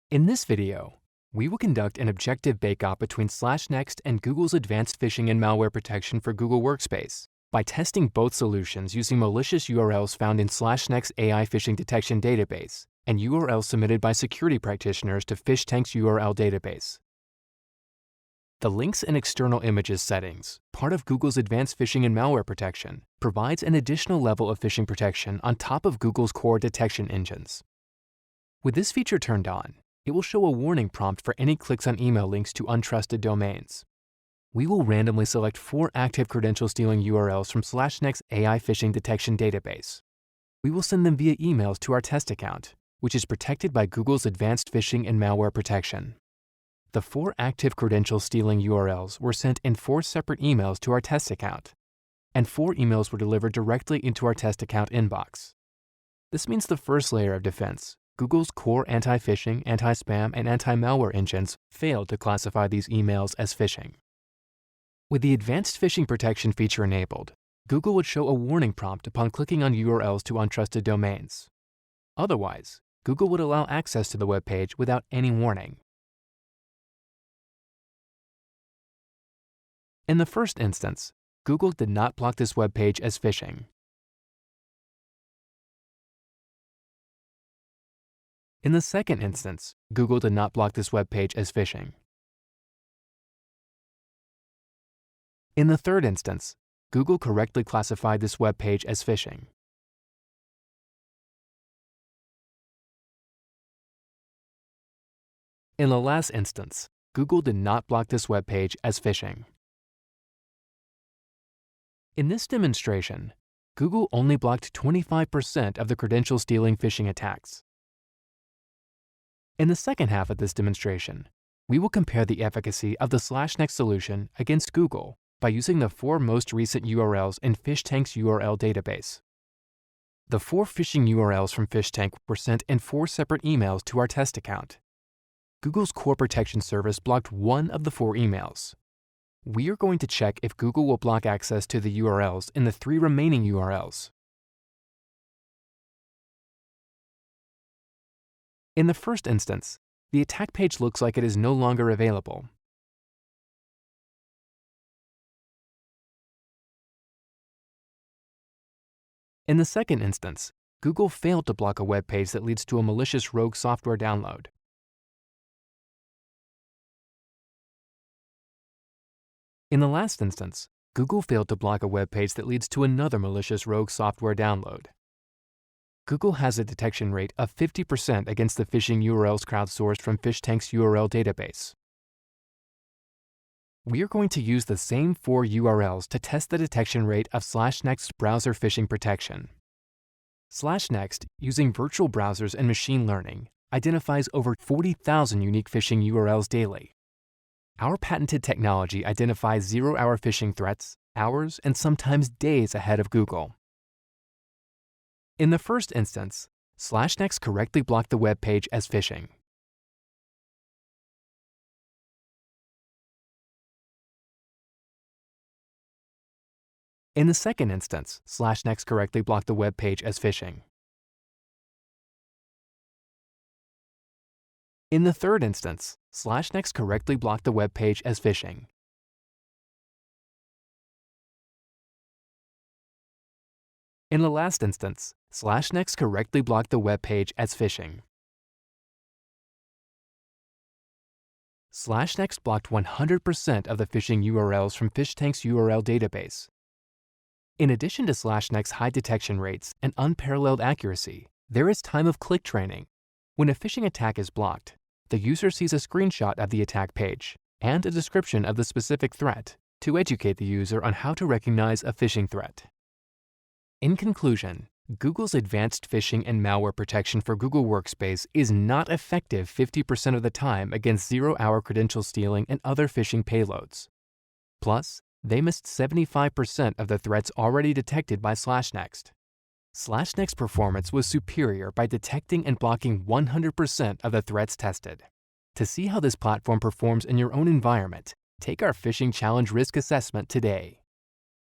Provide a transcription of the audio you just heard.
In this video, we will conduct an objective bake-off between SlashNext and Google's advanced phishing and malware protection for Google Workspace by testing both solutions using malicious URLs found in SlashNext's AI phishing detection database and URLs submitted by security practitioners to PhishTank's URL database. The Links and External Images settings, part of Google's advanced phishing and malware protection, provides an additional level of phishing protection on top of Google's core detection engines. With this feature turned on, it will show a warning prompt for any clicks on email links to untrusted domains. We will randomly select 4 active credential-stealing URLs from SlashNext's AI phishing detection database. We will send them via emails to our test account, which is protected by Google's advanced phishing and malware protection. The 4 active credential-stealing URLs were sent in 4 separate emails to our test account, and 4 emails were delivered directly into our test account inbox. This means the first layer of defense, Google's core anti-phishing, anti-spam, and anti-malware engines failed to classify these emails as phishing. With the advanced phishing protection feature enabled, Google would show a warning prompt upon clicking on URLs to untrusted domains. Otherwise, Google would allow access to the web page without any warning. In the first instance, Google did not block this web page as phishing. In the second instance, Google did not block this web page as phishing. In the third instance, Google correctly classified this web page as phishing. In the last instance, Google did not block this web page as phishing. In this demonstration, Google only blocked 25% of the credential-stealing phishing attacks. In the second half of this demonstration, we will compare the efficacy of the SlashNext solution against Google by using the 4 most recent URLs in PhishTank's URL database. The 4 phishing URLs from PhishTank were sent in 4 separate emails to our test account. Google's core protection service blocked 1 of the 4 emails. We are going to check if Google will block access to the URLs in the 3 remaining URLs. In the first instance, the attack page looks like it is no longer available. In the second instance, Google failed to block a web page that leads to a malicious rogue software download. In the last instance, Google failed to block a web page that leads to another malicious rogue software download. Google has a detection rate of 50% against the phishing URLs crowdsourced from PhishTank's URL database. We are going to use the same 4 URLs to test the detection rate of SlashNext's browser phishing protection. SlashNext, using virtual browsers and machine learning, identifies over 40,000 unique phishing URLs daily. Our patented technology identifies 0-hour phishing threats, hours, and sometimes days ahead of Google. In the first instance, SlashNext correctly blocked the web page as phishing. In the second instance, SlashNext correctly blocked the web page as phishing. In the third instance, SlashNext correctly blocked the web page as phishing. In the last instance, SlashNext correctly blocked the web page as phishing. SlashNext blocked 100% of the phishing URLs from PhishTank's URL database. In addition to SlashNext's high detection rates and unparalleled accuracy, there is time-of-click training. When a phishing attack is blocked, the user sees a screenshot of the attack page and a description of the specific threat to educate the user on how to recognize a phishing threat. In conclusion, Google's advanced phishing and malware protection for Google Workspace is not effective 50% of the time against 0-hour credential stealing and other phishing payloads. Plus, they missed 75% of the threats already detected by SlashNext. SlashNext's performance was superior by detecting and blocking 100% of the threats tested. To see how this platform performs in your own environment, take our phishing challenge risk assessment today.